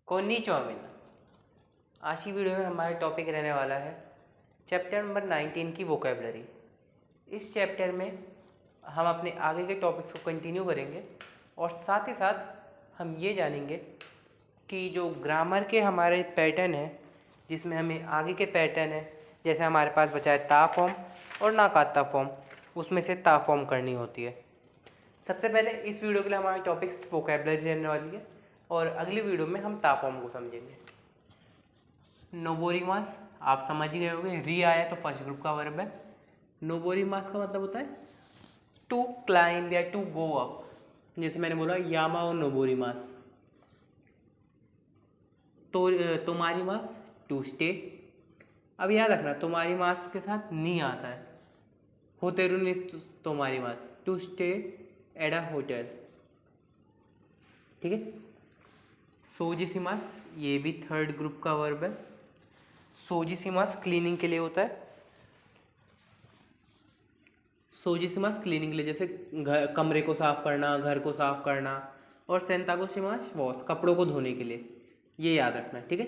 कोन्निचिवा मिना। आज की वीडियो में हमारा टॉपिक रहने वाला है चैप्टर नंबर 19 की वोकेबलरी। इस चैप्टर में हम अपने आगे के टॉपिक्स को कंटिन्यू करेंगे और साथ ही साथ हम ये जानेंगे कि जो ग्रामर के हमारे पैटर्न हैं, जिसमें हमें आगे के पैटर्न है, जैसे हमारे पास बचा है ता फॉर्म और नाकाता फॉर्म, उसमें से ता फॉर्म करनी होती है। सबसे पहले इस वीडियो के लिए हमारी टॉपिक्स वोकेबलरी रहने वाली है और अगली वीडियो में हम ता फॉर्म को समझेंगे। नोबोरीमास आप समझ ही गए होंगे, री आया तो फर्स्ट ग्रुप का वर्ब है। नोबोरीमास का मतलब होता है टू क्लाइंब या टू गो अप, जैसे मैंने बोला यामा और नोबोरीमास। तो तुम्हारी मास टू स्टे। अब याद रखना तुम्हारी मास के साथ नी आता है। होतेरु नी तुम्हारी मास to stay at a hotel, ठीक है। सोजिसिमास ये भी थर्ड ग्रुप का वर्ब है। सोजिसिमास क्लीनिंग के लिए होता है। सोजिसिमास क्लीनिंग के लिए, जैसे घर कमरे को साफ करना, घर को साफ करना। और सेंतागोशिमास वॉश कपड़ों को धोने के लिए, ये याद रखना, ठीक है।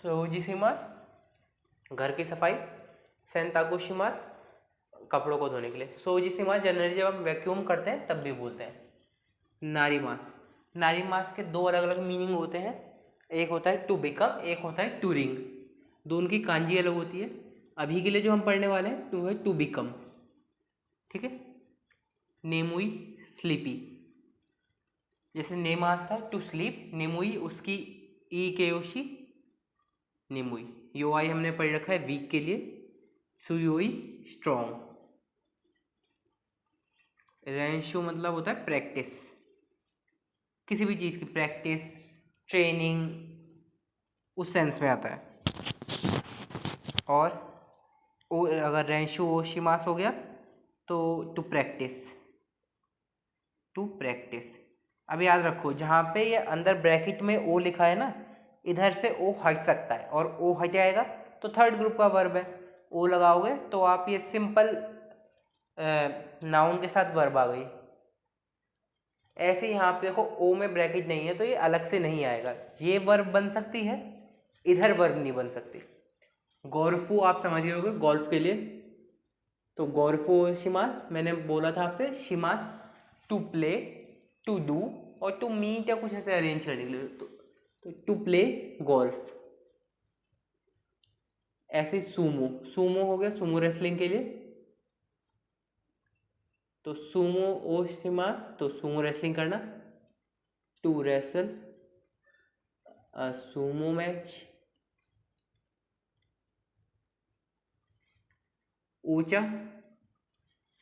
सोजिसिमास घर की सफाई, सेंतागोशिमास कपड़ों को धोने के लिए। सोजिसिमास जनरली जब हम वैक्यूम करते हैं तब भी बोलते हैं। नारीमास, नारीमास के दो अलग अलग मीनिंग होते हैं। एक होता है टू बिकम, एक होता है टू रिंग। दोनों की कांजी अलग होती है। अभी के लिए जो हम पढ़ने वाले हैं टू है टू बिकम, ठीक है। नेमुई स्लीपी, जैसे नेमास था टू स्लीप, नेमुई उसकी ई केयोशी नेमुई। योआई हमने पढ़ रखा है वीक के लिए, सुयोई स्ट्रॉन्ग। रेंशु मतलब होता है प्रैक्टिस, किसी भी चीज़ की प्रैक्टिस, ट्रेनिंग, उस सेंस में आता है। और अगर रेंशु ओशिमास हो गया तो टू प्रैक्टिस, टू प्रैक्टिस। अब याद रखो जहाँ पे ये अंदर ब्रैकेट में ओ लिखा है ना, इधर से ओ हट सकता है और ओ हट जाएगा तो थर्ड ग्रुप का वर्ब है। ओ लगाओगे तो आप ये सिंपल नाउन के साथ वर्ब आ गई। ऐसे यहाँ पे देखो ओ में ब्रैकेट नहीं है तो ये अलग से नहीं आएगा, ये वर्ब बन सकती है, इधर वर्ब नहीं बन सकती। गोरफू आप समझ गए होगे गोल्फ के लिए, तो गोरफू शिमास मैंने बोला था आपसे, शिमास टू प्ले, टू डू और टू मीट या कुछ ऐसे अरेंज करने के लिए, तो टू प्ले गोल्फ। ऐसे सूमो, सूमो हो गया सूमो रेसलिंग के लिए, तो सूमो ओशिमास तो सूमो रेसलिंग करना, टू रेसल सूमो मैच। ऊंचा,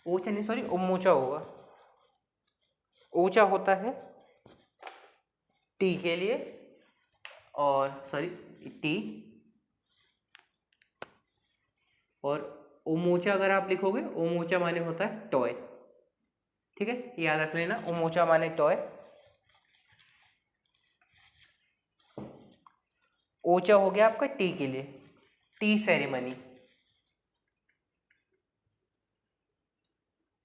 ऊंचा नहीं सॉरी ओमोचा होगा, ऊंचा होता है टी के लिए, और सॉरी टी, और ओमोचा अगर आप लिखोगे ओमोचा माने होता है टॉय, ठीक है, याद रख लेना ओमोचा माने टॉय। ओचा हो गया आपका टी के लिए, टी सेरेमनी।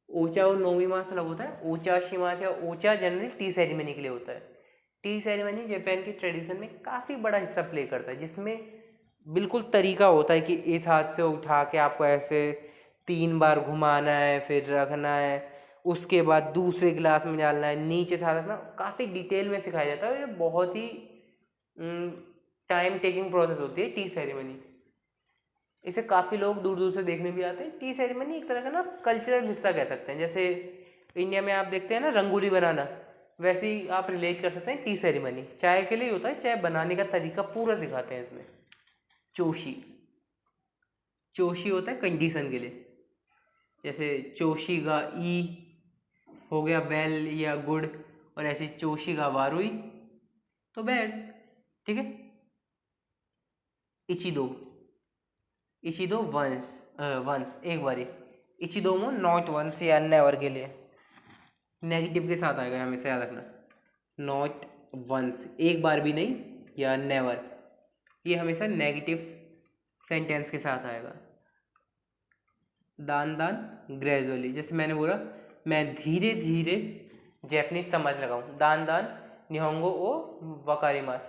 ओचा और नोमी मास अलग होता है। ओचा शिमास या ओचा जनरली टी सेरेमनी के लिए होता है। टी सेरेमनी जापान की ट्रेडिशन में काफ़ी बड़ा हिस्सा प्ले करता है, जिसमें बिल्कुल तरीका होता है कि इस हाथ से उठा के आपको ऐसे 3 बार घुमाना है, फिर रखना है, उसके बाद दूसरे गिलास में डालना है, नीचे से हाथ रखना, काफ़ी डिटेल में सिखाया जाता है और ये बहुत ही टाइम टेकिंग प्रोसेस होती है टी सेरेमनी। इसे काफ़ी लोग दूर दूर से देखने भी आते हैं। टी सेरेमनी एक तरह का ना कल्चरल हिस्सा कह सकते हैं, जैसे इंडिया में आप देखते हैं ना रंगोली बनाना, वैसे ही आप रिलेट कर सकते हैं टी सेरेमनी। चाय के लिए होता है, चाय बनाने का तरीका पूरा दिखाते हैं इसमें। चोशी, चोशी होता है कंडीशन के लिए, जैसे चोशी गा ई हो गया वेल या गुड, और ऐसे चोशी गा वारुई तो बैड, ठीक है। इचिदो, इचिदो वंस, वंस एक बारी, इचिदोमो नॉट वंस या नेवर के लिए, नेगेटिव के साथ आएगा, हमेशा याद रखना। नॉट वंस एक बार भी नहीं, या नेवर, ये हमेशा नेगेटिव सेंटेंस के साथ आएगा। दान दान ग्रेजुअली, जैसे मैंने बोला मैं धीरे धीरे जैपनीज समझ लगा हूँ। दान दान निहोंगो ओ वकारिमास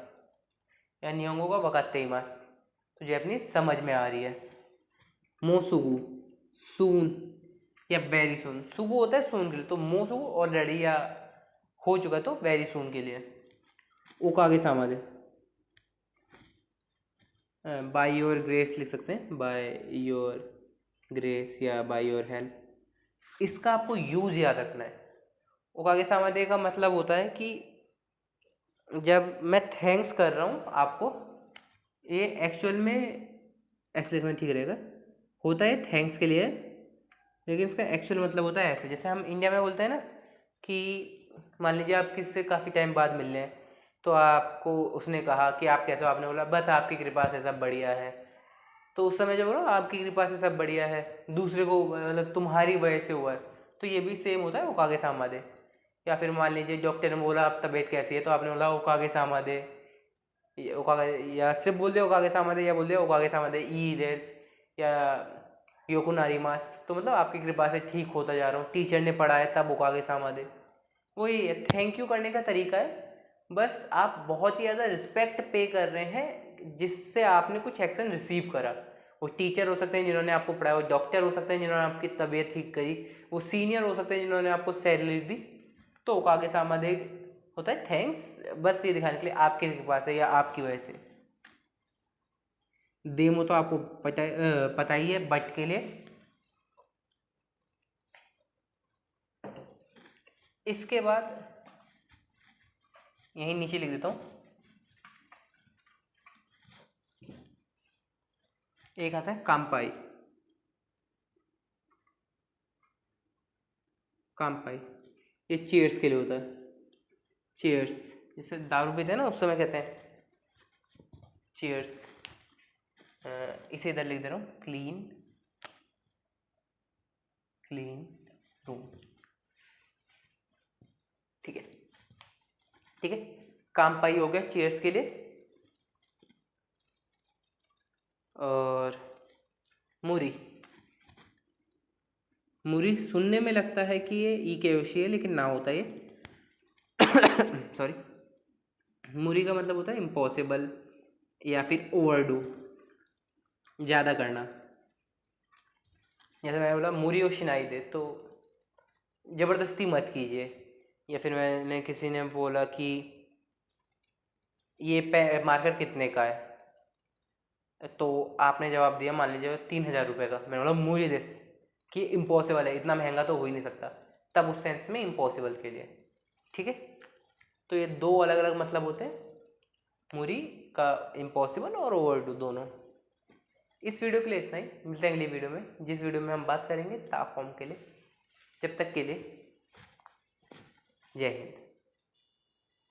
या निहोंगो का वकात्तेइमास। तो जैपनीज समझ में आ रही है। मोसुगु सून या वेरी सून। सुगु होता है सून के लिए, तो मोसुगु ऑलरेडी या हो चुका है, तो वेरी सून के लिए। ओकागे सामादे बाय योर ग्रेस लिख सकते हैं, बाय योर ग्रेस या बाय योर हेल्प। इसका आपको यूज याद रखना है। ओकागे सामादे का मतलब होता है कि जब मैं थैंक्स कर रहा हूँ आपको, ये एक्चुअल में ऐसे लिखना ठीक रहेगा, होता है थैंक्स के लिए, लेकिन इसका एक्चुअल मतलब होता है ऐसे। जैसे हम इंडिया में बोलते हैं ना कि मान लीजिए आप किसी से काफ़ी टाइम बाद मिल रहे हैं, तो आपको उसने कहा कि आप कैसे हो, आपने बोला बस आपकी कृपा से सब बढ़िया है। तो उस समय जब बोलो आपकी कृपा से सब बढ़िया है, दूसरे को मतलब तुम्हारी वजह से हुआ है, तो ये भी सेम होता है ओकागे सामादे। या फिर मान लीजिए डॉक्टर ने बोला आप तबीयत कैसी है, तो आपने बोला ओकागे सामादे, ओकागे, या सिर्फ बोल दे ओकागे सामादे, या बोल दे ओकागे सामादे ई देस या योको नारीमास। तो मतलब आपकी कृपा से ठीक होता जा रहा हूँ, टीचर ने पढ़ाया तब ओकागे सामादे। वही है, थैंक यू करने का तरीका है। बस आप बहुत ही ज़्यादा रिस्पेक्ट पे कर रहे हैं जिससे आपने कुछ एक्शन रिसीव करा। वो टीचर हो सकते हैं जिन्होंने आपको पढ़ाया, वो डॉक्टर हो सकते हैं जिन्होंने आपकी तबीयत ठीक करी, वो सीनियर हो सकते हैं जिन्होंने आपको सैलरी दी। तो ओकागे सामादे होता है थैंक्स, बस ये दिखाने के लिए आपके पास है या आपकी वजह से। देमो तो आपको पता ही है, बट के लिए। इसके बाद यहीं नीचे लिख देता हूँ, एक आता है काम्पाई। काम्पाई ये चीयर्स के लिए होता है। चीयर्स, जैसे दारू पीते हैं ना उस समय कहते हैं चीयर्स। इसे इधर लिख दे रहा हूँ, क्लीन क्लीन रूम। ठीक है, ठीक है। काम्पाई हो गया चीयर्स के लिए। और मुरी, मुरी सुनने में लगता है कि ये ई के योशी है, लेकिन ना होता है ये सॉरी। मुरी का मतलब होता है इम्पॉसिबल या फिर ओवरडू, ज़्यादा करना। जैसे मैंने बोला मुरी योशिनाई दे, तो ज़बरदस्ती मत कीजिए। या फिर मैंने किसी ने बोला कि ये मार्कर कितने का है, तो आपने जवाब दिया मान लीजिए 3,000 रुपये का, मैंने बोला मुरी दिस, कि इम्पॉसिबल है, इतना महंगा तो हो ही नहीं सकता, तब उस सेंस में इम्पॉसिबल के लिए। ठीक है, तो ये दो अलग अलग मतलब होते हैं मुरी का, इम्पॉसिबल और ओवरडू दोनों। इस वीडियो के लिए इतना ही, मिलते हैं अगली वीडियो में, जिस वीडियो में हम बात करेंगे ता फॉर्म के लिए। जब तक के लिए जय हिंद।